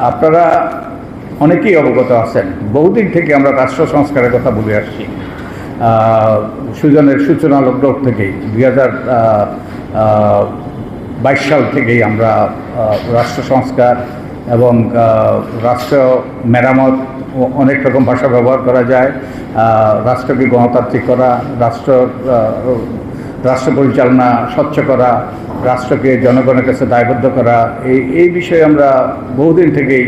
আপনারা অনেকেই অবগত আছেন, বহুদিন থেকে আমরা রাষ্ট্র সংস্কারের কথা বলে আসছি। সুজনের সূচনা লগ্ন থেকেই 2022 সাল থেকেই আমরা রাষ্ট্র সংস্কার এবং রাষ্ট্র মেরামত, অনেক রকম ভাষা ব্যবহার করা যায়, রাষ্ট্রকে গণতান্ত্রিক করা, রাষ্ট্র পরিচালনা স্বচ্ছ করা, রাষ্ট্রকে জনগণের কাছে দায়বদ্ধ করা, এই বিষয়ে আমরা বহুদিন থেকেই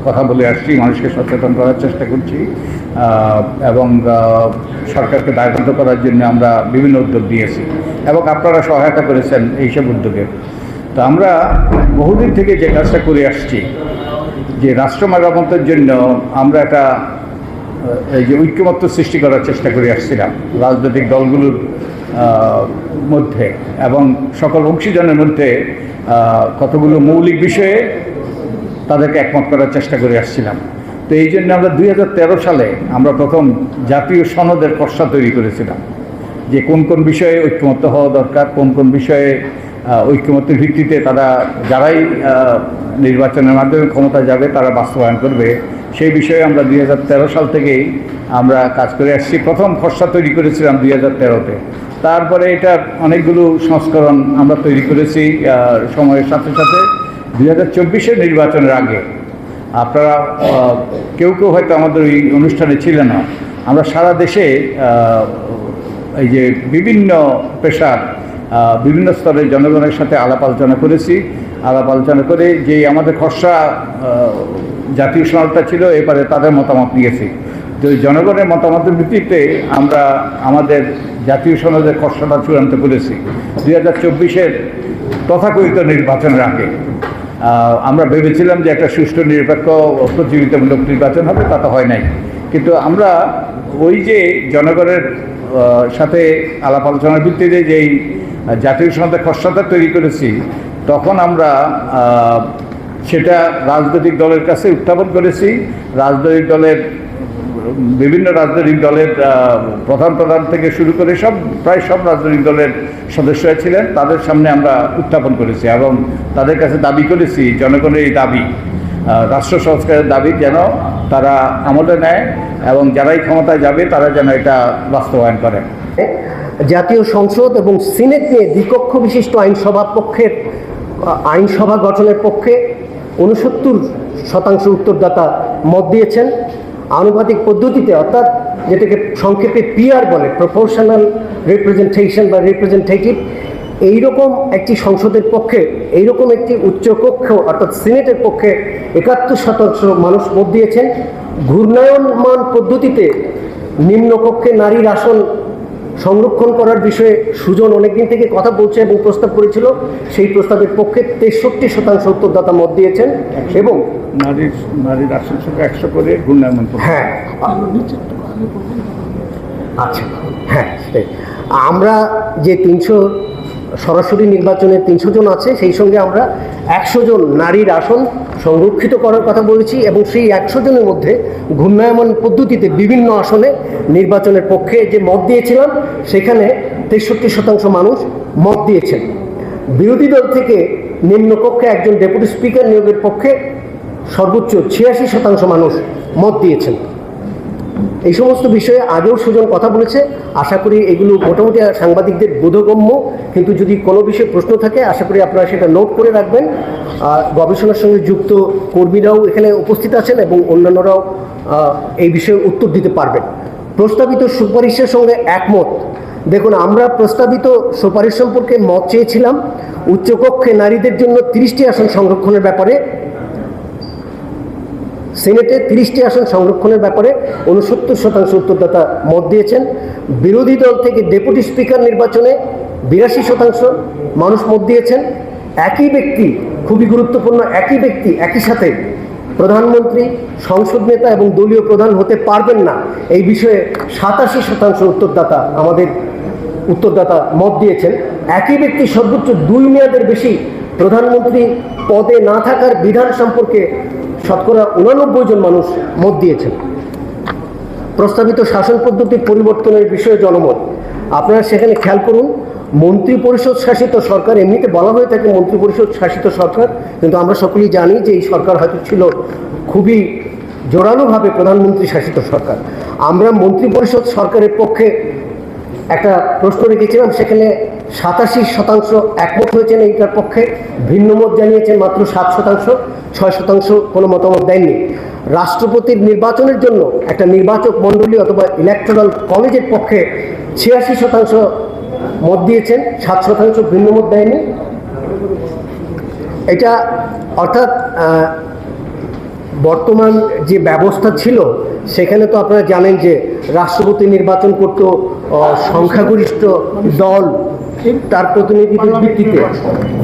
কথা বলে আসছি, মানুষকে সচেতন করার চেষ্টা করছি এবং সরকারকে দায়বদ্ধ করার জন্য আমরা বিভিন্ন উদ্যোগ দিয়েছি এবং আপনারা সহায়তা করেছেন এইসব উদ্যোগে। তো আমরা বহুদিন থেকে যে কাজটা করে আসছি, যে রাষ্ট্র মেরামতের জন্য আমরা একটা এই যে ঐক্যমত্য সৃষ্টি করার চেষ্টা করে আসছিলাম রাজনৈতিক দলগুলোর মধ্যে এবং সকল অংশীজনের মধ্যে কতগুলো মৌলিক বিষয়ে তাদেরকে একমত করার চেষ্টা করে আসছিলাম। তো এই জন্য আমরা 2013 সালে আমরা প্রথম জাতীয় সনদের খসড়া তৈরি করেছিলাম, যে কোন কোন বিষয়ে ঐক্যমত্য হওয়া দরকার, কোন কোন বিষয়ে ঐক্যমত্যের ভিত্তিতে তারা যারাই নির্বাচনের মাধ্যমে ক্ষমতা যাবে তারা বাস্তবায়ন করবে, সেই বিষয়ে আমরা 2013 সাল থেকেই আমরা কাজ করে আসছি। প্রথম খসড়া তৈরি করেছিলাম 2013-তে, তারপরে এটার অনেকগুলো সংস্করণ আমরা তৈরি করেছি সময়ের সাথে সাথে। 2024-এর নির্বাচনের আগে আপনারা কেউ কেউ হয়তো আমাদের এই অনুষ্ঠানে ছিলেন না, আমরা সারা দেশে এই যে বিভিন্ন পেশার বিভিন্ন স্তরের জনগণের সাথে আলাপ আলোচনা করেছি। আলাপ আলোচনা করে যে আমাদের খসড়া জাতীয় সনদটা ছিল, এবারে তাদের মতামত নিয়েছি। তো জনগণের মতামতের ভিত্তিতে আমরা আমাদের জাতীয় সনদের খসড়াটা চূড়ান্ত করেছি 2024-এর তথাকথিত নির্বাচনের আগে। আমরা ভেবেছিলাম যে একটা সুষ্ঠু নিরপেক্ষ প্রতিযোগিতামূলক নির্বাচন হবে, তা তো হয় নাই। কিন্তু আমরা ওই যে জনগণের সাথে আলাপ আলোচনার ভিত্তিতে যেই জাতীয় সনদের খসড়াটা তৈরি করেছি, তখন আমরা সেটা রাজনৈতিক দলের কাছে উত্থাপন করেছি। বিভিন্ন রাজনৈতিক দলের প্রধান থেকে শুরু করে প্রায় সব রাজনৈতিক দলের সদস্যরা ছিলেন, তাদের সামনে আমরা উত্থাপন করেছি এবং তাদের কাছে দাবি করেছি, জনগণের এই দাবি, রাষ্ট্র সংস্কারের দাবি যেন তারা আমলে নেয় এবং যারাই ক্ষমতায় যাবে তারা যেন এটা বাস্তবায়ন করে। জাতীয় সংসদ এবং সিনেট নিয়ে দ্বিকক্ষ বিশিষ্ট আইনসভা গঠনের পক্ষে 69% উত্তরদাতা মত দিয়েছেন। আনুপাতিক পদ্ধতিতে, অর্থাৎ যেটাকে সংক্ষেপে পিআর বলে, প্রপোর্শনাল রিপ্রেজেন্টেশন বা রিপ্রেজেন্টেটিভ, এইরকম একটি সংসদের পক্ষে, এইরকম একটি উচ্চকক্ষ অর্থাৎ সিনেটের পক্ষে 71% মানুষ মত দিয়েছেন। ঘূর্ণায়মান পদ্ধতিতে নিম্নকক্ষে নারীর আসন সংরক্ষণ করার বিষয়ে সুজন অনেকদিন থেকে কথা বলছে এবং প্রস্তাব করেছিল, সেই প্রস্তাবের পক্ষে 63% উত্তরদাতা মত দিয়েছেন। এবং নারীর আসন সংখ্যা 100 করে ঘূর্ণায়মান। হ্যাঁ, আচ্ছা, হ্যাঁ, আমরা যে 300 সরাসরি নির্বাচনের 300 জন আছে, সেই সঙ্গে আমরা 100 জন নারীর আসন সংরক্ষিত করার কথা বলেছি এবং সেই 100 জনের মধ্যে ঘূর্ণায়মান পদ্ধতিতে বিভিন্ন আসনে নির্বাচনের পক্ষে যে মত দিয়েছিলাম, সেখানে 63% মানুষ মত দিয়েছেন। বিরোধী দল থেকে নিম্নকক্ষে একজন ডেপুটি স্পিকার নিয়োগের পক্ষে সর্বোচ্চ 86% মানুষ মত দিয়েছেন। এই সমস্ত বিষয়ে আগেও সুজন কথা বলেছে, আশা করি এগুলো মোটামুটি সাংবাদিকদের বোধগম্য, কিন্তু যদি কোনো বিষয়ে প্রশ্ন থাকে আশা করি আপনারা সেটা নোট করে রাখবেন। গবেষণার সঙ্গে যুক্ত কর্মীরাও এখানে উপস্থিত আছেন এবং অন্যান্যরাও এই বিষয়ে উত্তর দিতে পারবেন। প্রস্তাবিত সুপারিশের সঙ্গে একমত। দেখুন, আমরা প্রস্তাবিত সুপারিশ সম্পর্কে মত চেয়েছিলাম উচ্চকক্ষে নারীদের জন্য 30টি আসন সংরক্ষণের ব্যাপারে, সিনেটে 30টি আসন সংরক্ষণের ব্যাপারে 69% উত্তরদাতা মত দিয়েছেন। বিরোধী দল থেকে ডেপুটি স্পিকার নির্বাচনে 82% মানুষ মত দিয়েছেন। একই ব্যক্তি, খুবই গুরুত্বপূর্ণ, একই ব্যক্তি একই সাথে প্রধানমন্ত্রী, সংসদ নেতা এবং দলীয় প্রধান হতে পারবেন না, এই বিষয়ে 87% আমাদের উত্তরদাতা মত দিয়েছেন। একই ব্যক্তি সর্বোচ্চ 2 মেয়াদের বেশি প্রধানমন্ত্রী পদে না থাকার বিধান সম্পর্কে 89% জন মানুষ মত দিয়েছেন। প্রস্তাবিত শাসন পদ্ধতির পরিবর্তনের বিষয়ে জনমত। আপনারা সেখানে খেয়াল করুন, মন্ত্রিপরিষদ শাসিত সরকার, এমনিতে বলা হয়ে থাকে মন্ত্রিপরিষদ শাসিত সরকার, কিন্তু আমরা সকলেই জানি যে এই সরকার হয়তো ছিল খুবই জোরালোভাবে প্রধানমন্ত্রী শাসিত সরকার। আমরা মন্ত্রিপরিষদ সরকারের পক্ষে একটা প্রশ্ন রেখেছিলাম, সেখানে 87% একমত হয়েছেন এইটার পক্ষে, ভিন্নমত জানিয়েছেন মাত্র 7%, 6% কোনো মতামত দেননি। রাষ্ট্রপতির নির্বাচনের জন্য একটা নির্বাচক মণ্ডলী অথবা ইলেকটোরাল কলেজের পক্ষে 86% মত দিয়েছেন, 7% ভিন্নমত দেয়নি। এটা অর্থাৎ বর্তমান যে ব্যবস্থা ছিল সেখানে তো আপনারা জানেন যে রাষ্ট্রপতি নির্বাচন করত সংখ্যাগরিষ্ঠ দল, তার প্রতিনিধিদের ভিত্তিতে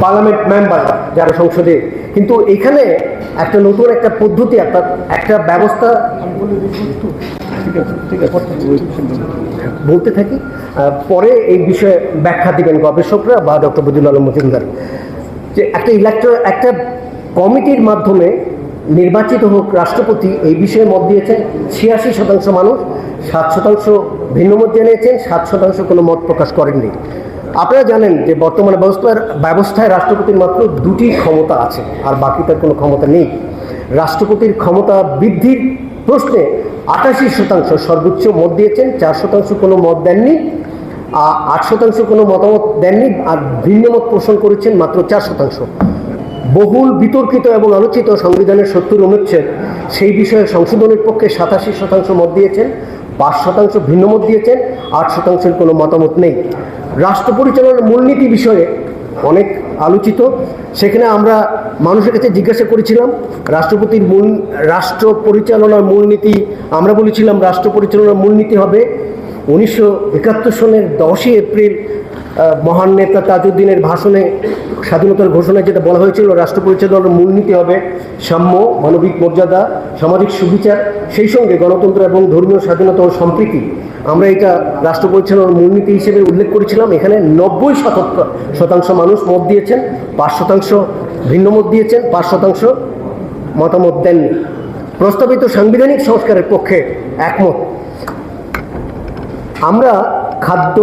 পার্লামেন্ট মেম্বার যারা সংসদে, কিন্তু এখানে একটা নতুন একটা পদ্ধতি, একটা ব্যবস্থা বলতে থাকি, পরে এই বিষয়ে ব্যাখ্যা দিবেন গবেষকরা বা ডক্টর বদিউল আলম মজুমদার, যে একটা কমিটির মাধ্যমে নির্বাচিত হোক রাষ্ট্রপতি, এই বিষয়ে মত দিয়েছেন 86% মানুষ, 7% ভিন্নমত জানিয়েছেন, 7% কোনো মত প্রকাশ করেননি। আপনারা জানেন যে বর্তমান ব্যবস্থায় রাষ্ট্রপতির মাত্র 2টি ক্ষমতা আছে, আর বাকি তার কোনো ক্ষমতা নেই। রাষ্ট্রপতির ক্ষমতা বৃদ্ধির প্রশ্নে 88% সর্বোচ্চ মত দিয়েছেন, 4% কোনো মত দেননি, 8% কোনো মতামত দেননি, আর ভিন্নমত পোষণ করেছেন মাত্র 4%। বহুল বিতর্কিত এবং আলোচিত সংবিধানের 70 অনুচ্ছেদ, সেই বিষয়ে সংশোধনের পক্ষে 87% মত দিয়েছেন, 5% ভিন্নমত দিয়েছেন, 8% কোনো মতামত নেই। রাষ্ট্র পরিচালনার মূলনীতি বিষয়ে অনেক আলোচিত, সেখানে আমরা মানুষের কাছে জিজ্ঞাসা করেছিলাম রাষ্ট্র পরিচালনার মূলনীতি, আমরা বলেছিলাম রাষ্ট্র পরিচালনার মূলনীতি হবে 1971 সনের 10ই এপ্রিল মহান নেতা তাজউদ্দিনের ভাষণে, স্বাধীনতার ঘোষণায় যেটা বলা হয়েছিল, রাষ্ট্র পরিচালনার মূলনীতি হবে সাম্য, মানবিক মর্যাদা, সামাজিক সুবিচার, সেই সঙ্গে গণতন্ত্র এবং ধর্মীয় স্বাধীনতা ও সম্প্রীতি। আমরা এটা রাষ্ট্র পরিচালনার মূলনীতি হিসেবে উল্লেখ করেছিলাম। এখানে 90% মানুষ মত দিয়েছেন, 5% ভিন্নমত দিয়েছেন, 5% মতামত দেননি। প্রস্তাবিত সাংবিধানিক সংস্কারের পক্ষে একমত। আমরা খাদ্য,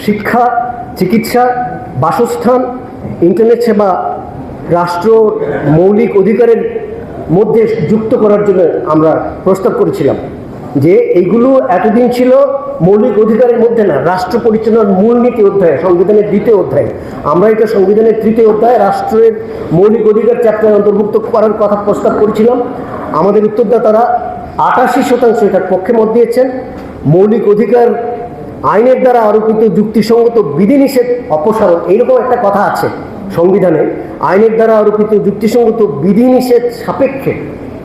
শিক্ষা, চিকিৎসা, বাসস্থান, ইন্টারনেট সেবা রাষ্ট্র মৌলিক অধিকারের মধ্যে যুক্ত করার জন্য আমরা প্রস্তাব করেছিলাম যে এইগুলো এতদিন ছিল মৌলিক অধিকারের মধ্যে না, রাষ্ট্র পরিচালনার মূলনীতি অধ্যায়ে, সংবিধানের 2য় অধ্যায়ে। আমরা এটা সংবিধানের 3য় অধ্যায়ে রাষ্ট্রের মৌলিক অধিকার চ্যাপ্টার অন্তর্ভুক্ত করার কথা প্রস্তাব করেছিলাম। আমাদের উত্তরদাতারা 88% এটার পক্ষে মত দিয়েছেন। মৌলিক অধিকার আইনের দ্বারা আরোপিত যুক্তিসঙ্গত বিধিনিষেধ অপসারণ, এইরকম একটা কথা আছে সংবিধানে, আইনের দ্বারা আরোপিত যুক্তিসঙ্গত বিধিনিষেধ সাপেক্ষে,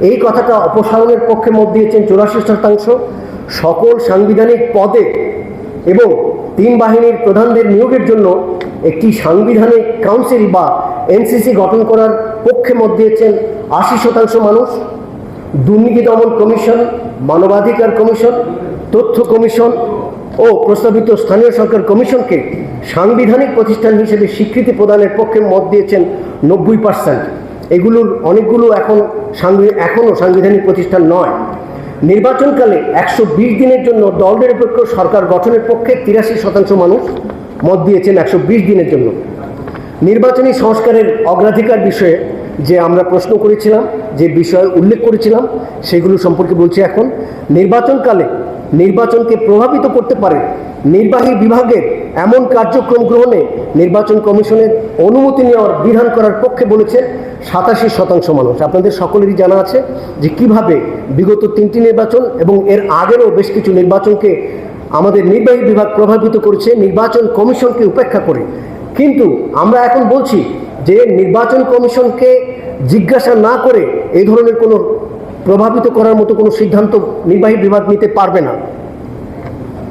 এই কথাটা অপসারণের পক্ষে মত দিয়েছেন 84%। সকল সাংবিধানিক পদে এবং 3 বাহিনীর প্রধানদের নিয়োগের জন্য একটি সাংবিধানিক কাউন্সিল বা এনসিসি গঠন করার পক্ষে মত দিয়েছেন 80% মানুষ। দুর্নীতি দমন কমিশন, মানবাধিকার কমিশন, তথ্য কমিশন ও প্রস্তাবিত স্থানীয় সরকার কমিশনকে সাংবিধানিক প্রতিষ্ঠান হিসেবে স্বীকৃতি প্রদানের পক্ষে মত দিয়েছেন 90%। এগুলোর অনেকগুলো এখনও সাংবিধানিক প্রতিষ্ঠান নয়। নির্বাচনকালে 120 দিনের জন্য দল নিরপেক্ষ সরকার গঠনের পক্ষে 83% মানুষ মত দিয়েছেন 120 দিনের জন্য। নির্বাচনী সংস্কারের অগ্রাধিকার বিষয়ে যে আমরা প্রশ্ন করেছিলাম, যে বিষয় উল্লেখ করেছিলাম, সেগুলো সম্পর্কে বলছি এখন। নির্বাচনকালে নির্বাচনকে প্রভাবিত করতে পারে নির্বাহী বিভাগের এমন কার্যক্রম গ্রহণে নির্বাচন কমিশনের অনুমতি নেওয়ার বিধান করার পক্ষে বলেছেন 87% মানুষ। আপনাদের সকলেরই জানা আছে যে কিভাবে বিগত 3টি নির্বাচন এবং এর আগেরও বেশ কিছু নির্বাচনকে আমাদের নির্বাহী বিভাগ প্রভাবিত করেছে নির্বাচন কমিশনকে উপেক্ষা করে। কিন্তু আমরা এখন বলছি যে নির্বাচন কমিশনকে জিজ্ঞাসা না করে এই ধরনের কোনো প্রভাবিত করার মতো কোনো সিদ্ধান্ত নির্বাহী বিভাগ নিতে পারবে না।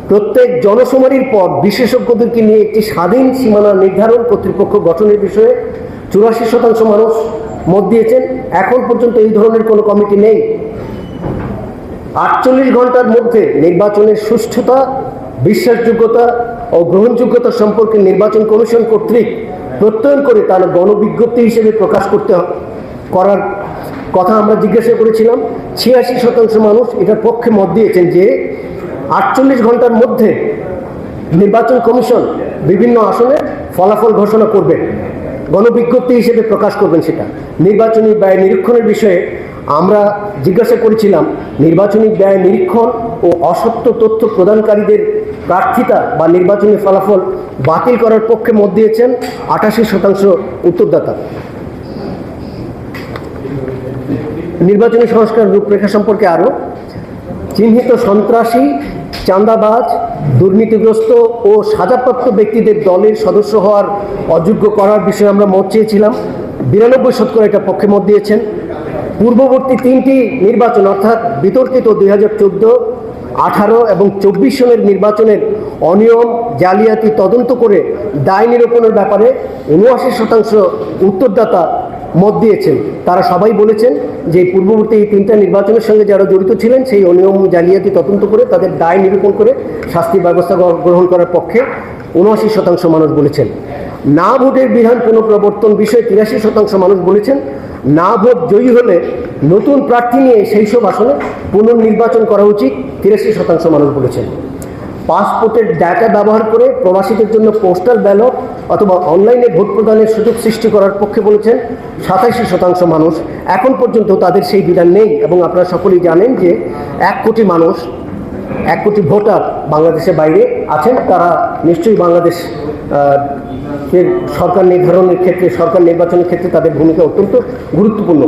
প্রত্যেক জনশুমারির পর বিশেষজ্ঞদেরকে নিয়ে একটি স্বাধীন সীমানা নির্ধারণ কর্তৃপক্ষ গঠনের বিষয়ে 84% মানুষ মত দিয়েছেন। এখন পর্যন্ত এই ধরনের কোনো কমিটি নেই। 48 ঘন্টার মধ্যে নির্বাচনের সুষ্ঠুতা, বিশ্বাসযোগ্যতা ও গ্রহণযোগ্যতা সম্পর্কে নির্বাচন কমিশন কর্তৃক প্রত্যয়ন করে তার গণবিজ্ঞপ্তি হিসেবে প্রকাশ করার কথা আমরা জিজ্ঞাসা করেছিলাম। 86% মানুষ এটার পক্ষে মত দিয়েছেন যে 48 ঘন্টার মধ্যে নির্বাচন কমিশন বিভিন্ন আসনে ফলাফল ঘোষণা করবেন, গণবিজ্ঞপ্তি হিসেবে প্রকাশ করবেন। সেটা নির্বাচনী ব্যয় নিরীক্ষণের বিষয়ে আমরা জিজ্ঞাসা করেছিলাম, নির্বাচনী ব্যয় নিরীক্ষণ ও অসত্য তথ্য প্রদানকারীদের প্রার্থিতা বা নির্বাচনী ফলাফল বাতিল করার পক্ষে মত দিয়েছেন 88% উত্তরদাতা। নির্বাচনী সংস্কার রূপরেখা সম্পর্কে আরও চিহ্নিত সন্ত্রাসী, চাঁদাবাজ, দুর্নীতিগ্রস্ত ও সাজাপ্রাপ্ত ব্যক্তিদের দলের সদস্য হওয়ার অযোগ্য করার বিষয়ে আমরা মত চেয়েছিলাম। 92% এটা পক্ষে মত দিয়েছেন। পূর্ববর্তী 3টি নির্বাচন অর্থাৎ বিতর্কিত 2014, 18 এবং 24 সনের নির্বাচনের অনিয়ম, জালিয়াতি তদন্ত করে দায় নিরূপণের ব্যাপারে 79% উত্তরদাতা মত দিয়েছেন। তারা সবাই বলেছেন যে পূর্ববর্তী এই 3টা নির্বাচনের সঙ্গে যারা জড়িত ছিলেন সেই অনিয়ম জালিয়াতি তদন্ত করে তাদের দায় নিরূপণ করে শাস্তির ব্যবস্থা গ্রহণ করার পক্ষে 79% মানুষ বলেছেন। না ভোটের বিধান পুনঃপ্রবর্তন বিষয়ে 83% মানুষ বলেছেন। না ভোট জয়ী হলে নতুন প্রার্থী নিয়ে সেই সব আসনে পুনর্নির্বাচন করা উচিত, 83% মানুষ বলেছেন। পাসপোর্টের ডাটা ব্যবহার করে প্রবাসীদের জন্য পোস্টাল ব্যালট অথবা অনলাইনে ভোট প্রদানের সুযোগ সৃষ্টি করার পক্ষে বলেছেন 87% মানুষ। এখন পর্যন্ত তাদের সেই বিধান নেই এবং আপনারা সকলেই জানেন যে 1 কোটি মানুষ, 1 কোটি ভোটার বাংলাদেশের বাইরে আছেন। তারা নিশ্চয়ই বাংলাদেশ সরকার নির্ধারণের ক্ষেত্রে, সরকার নির্বাচনের ক্ষেত্রে তাদের ভূমিকা অত্যন্ত গুরুত্বপূর্ণ।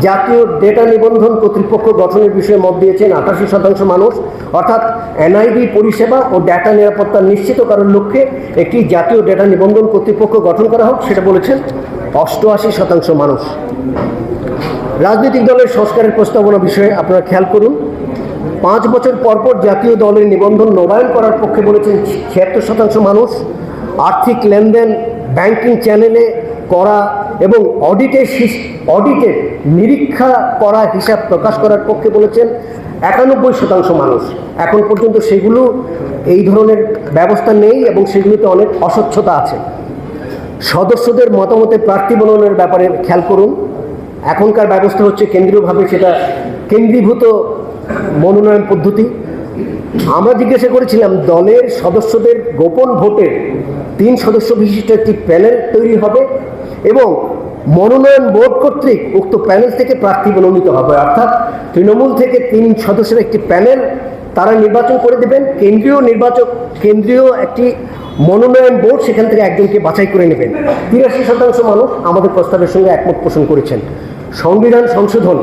জাতীয় ডেটা নিবন্ধন কর্তৃপক্ষ গঠনের বিষয়ে মত দিয়েছেন 88% মানুষ, অর্থাৎ এনআইডি পরিষেবা ও ডেটা নিরাপত্তা নিশ্চিত করার লক্ষ্যে একটি জাতীয় ডেটা নিবন্ধন কর্তৃপক্ষ গঠন করা হোক, সেটা বলেছেন 88% মানুষ। রাজনৈতিক দলের সংস্কারের প্রস্তাবনা বিষয়ে আপনারা খেয়াল করুন। 5 বছর পর পর জাতীয় দলের নিবন্ধন নবায়ন করার পক্ষে বলেছেন 76% মানুষ। আর্থিক লেনদেন ব্যাংকিং চ্যানেলে করা এবং অডিটের নিরীক্ষা করা হিসাব প্রকাশ করার পক্ষে বলেছেন 91% মানুষ। এখন পর্যন্ত সেগুলো এই ধরনের ব্যবস্থা নেই এবং সেগুলোতে অনেক অস্বচ্ছতা আছে। সদস্যদের মতামতে প্রার্থী মনোনয়নের ব্যাপারে খেয়াল করুন। এখনকার ব্যবস্থা হচ্ছে কেন্দ্রীয়ভাবে, সেটা কেন্দ্রীভূত মনোনয়ন পদ্ধতি। আমরা জিজ্ঞাসা করেছিলাম দলের সদস্যদের গোপন ভোটে 3 সদস্য বিশিষ্ট একটি প্যানেল তৈরি হবে এবং মনোনয়ন বোর্ড কর্তৃক উক্ত প্যানেল থেকে প্রার্থী মনোনীত হবে, অর্থাৎ তৃণমূল থেকে 3 সদস্যের একটি প্যানেল তারা নির্বাচন করে দেবেন। কেন্দ্রীয় একটি মনোনয়ন বোর্ড সেখান থেকে একজনকে বাছাই করে নেবেন। 83% মানুষ আমাদের প্রস্তাবের সঙ্গে একমত পোষণ করেছেন। সংবিধান সংশোধন,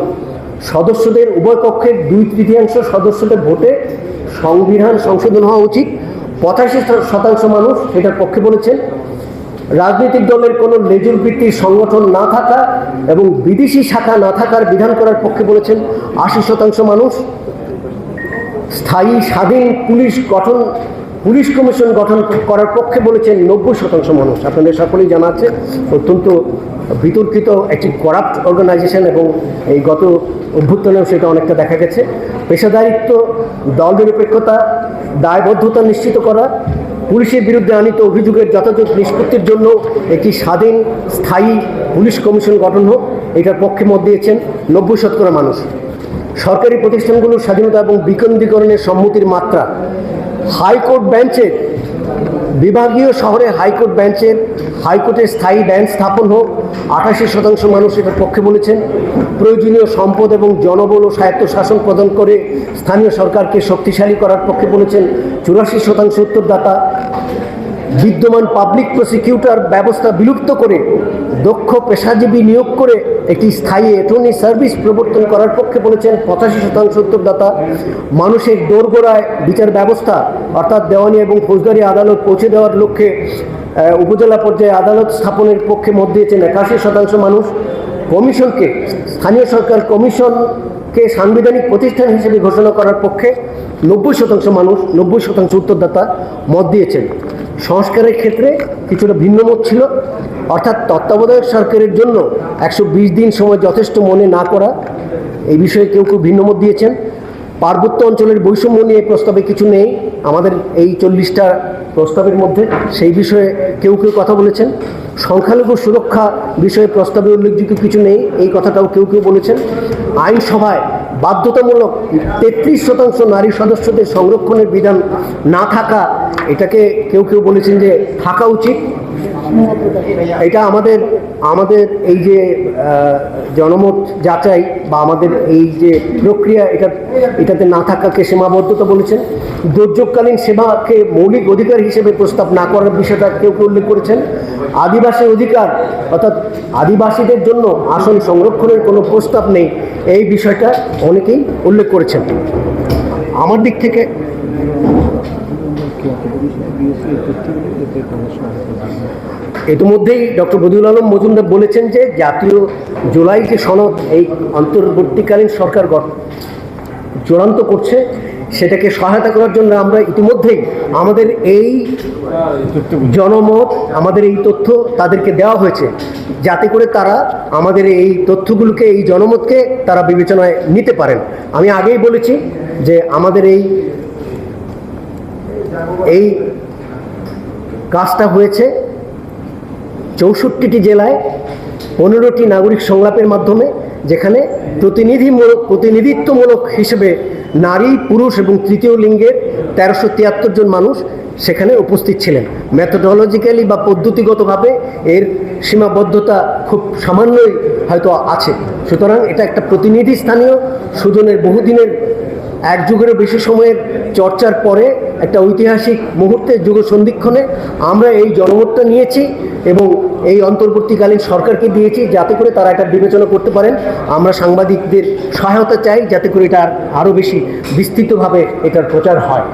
সদস্যদের উভয় পক্ষের 2/3 সদস্যদের ভোটে সংবিধান সংশোধন হওয়া উচিত, 85% মানুষ সেটার পক্ষে বলেছেন। রাজনৈতিক দলের কোনো লেজুর ভিত্তিক সংগঠন না থাকা এবং বিদেশি শাখা না থাকার বিধান করার পক্ষে বলেছেন 80% মানুষ। স্থায়ী স্বাধীন পুলিশ কমিশন গঠন করার পক্ষে বলেছেন 90% মানুষ। আপনাদের সকলেই জানা আছে অত্যন্ত বিতর্কিত একটি করাপ্ট অর্গানাইজেশন এবং এই গত অভ্যুত্থানেও সেটা অনেকটা দেখা গেছে। পেশাদারিত্ব, দল নিরপেক্ষতা, দায়বদ্ধতা নিশ্চিত করা, পুলিশের বিরুদ্ধে আনিত অভিযোগের যথাযথ নিষ্পত্তির জন্য একটি স্বাধীন স্থায়ী পুলিশ কমিশন গঠন হোক, এটার পক্ষে মত দিয়েছেন 90% মানুষ। সরকারি প্রতিষ্ঠানগুলোর স্বাধীনতা এবং বিকেন্দ্রীকরণের সম্মতির মাত্রা, হাইকোর্ট বেঞ্চের বিভাগীয় শহরে হাইকোর্টের স্থায়ী বেঞ্চ স্থাপন হোক, 88% মানুষ এটার পক্ষে বলেছেন। প্রয়োজনীয় সম্পদ এবং জনবল ও স্বায়ত্তশাসন প্রদান করে স্থানীয় সরকারকে শক্তিশালী করার পক্ষে বলেছেন 84% উত্তরদাতা। বিদ্যমান পাবলিক প্রসিকিউটর ব্যবস্থা বিলুপ্ত করে দক্ষ পেশাজীবী নিয়োগ করে একটি স্থায়ী অ্যাটর্নি সার্ভিস প্রবর্তন করার পক্ষে বলেছেন 85% উত্তরদাতা। মানুষের দোরগোড়ায় বিচার ব্যবস্থা অর্থাৎ দেওয়ানি এবং ফৌজদারি আদালত পৌঁছে দেওয়ার লক্ষ্যে উপজেলা পর্যায়ে আদালত স্থাপনের পক্ষে মত দিয়েছেন 81% মানুষ। স্থানীয় সরকার কমিশনকে সাংবিধানিক প্রতিষ্ঠান হিসেবে ঘোষণা করার পক্ষে 90% মানুষ, 90% উত্তরদাতা মত দিয়েছেন। সংস্কারের ক্ষেত্রে কিছুটা ভিন্ন মত ছিল, অর্থাৎ তত্ত্বাবধায়ক সরকারের জন্য 120 দিন সময় যথেষ্ট মনে না করা, এই বিষয়ে কেউ ভিন্ন মত দিয়েছেন। পার্বত্য অঞ্চলের বৈষম্য নিয়ে প্রস্তাবে কিছু নেই আমাদের এই 40টা প্রস্তাবের মধ্যে, সেই বিষয়ে কেউ কথা বলেছেন। সংখ্যালঘু সুরক্ষা বিষয়ে প্রস্তাবে উল্লেখযোগ্য কিছু নেই, এই কথাটাও কেউ বলেছেন। আইনসভায় বাধ্যতামূলক 33% নারী সদস্যদের সংরক্ষণের বিধান না থাকা, এটাকে কেউ কেউ বলেছেন যে থাকা উচিত। এটা আমাদের এই যে জনমত যাচাই বা আমাদের এই যে প্রক্রিয়া এটাতে না থাকাকে সীমাবদ্ধতা বলেছেন। দুর্যোগকালীন সেবাকে মৌলিক অধিকার হিসেবে প্রস্তাব না করার বিষয়টা কেউ কেউ উল্লেখ করেছেন। আদিবাসী অধিকার অর্থাৎ আদিবাসীদের জন্য আসন সংরক্ষণের কোনো প্রস্তাব নেই, এই বিষয়টা অনেকেই উল্লেখ করেছেন। আমার দিক থেকে ইতিমধ্যেই ডক্টর বদিউল আলম মজুমদার বলেছেন যে জাতীয় জুলাই যে সনদ এই অন্তর্বর্তীকালীন সরকার চূড়ান্ত করছে, সেটাকে সহায়তা করার জন্য আমরা ইতিমধ্যেই আমাদের এই জনমত, আমাদের এই তথ্য তাদেরকে দেওয়া হয়েছে, যাতে করে তারা আমাদের এই তথ্যগুলোকে, এই জনমতকে তারা বিবেচনায় নিতে পারেন। আমি আগেই বলেছি যে আমাদের এই কাজটা হয়েছে 64টি জেলায় 15টি নাগরিক সংলাপের মাধ্যমে, যেখানে প্রতিনিধিত্বমূলক হিসেবে নারী, পুরুষ এবং তৃতীয় লিঙ্গের 1373 জন মানুষ সেখানে উপস্থিত ছিলেন। মেথোডোলজিক্যালি বা পদ্ধতিগতভাবে এর সীমাবদ্ধতা খুব সামান্যই হয়তো আছে। সুতরাং এটা একটা প্রতিনিধি স্থানীয় সুজনের বহুদিনের, এক যুগেরও বেশি সময়ের চর্চার পরে একটা ঐতিহাসিক মুহূর্তে, যুগ সন্ধিক্ষণে আমরা এই জনমতটা নিয়েছি এবং এই অন্তর্বর্তীকালীন সরকারকে দিয়েছি, যাতে করে তারা এটা বিবেচনা করতে পারেন। আমরা সাংবাদিকদের সহায়তা চাই, যাতে করে এটা আরও বেশি বিস্তৃতভাবে এটার প্রচার হয়।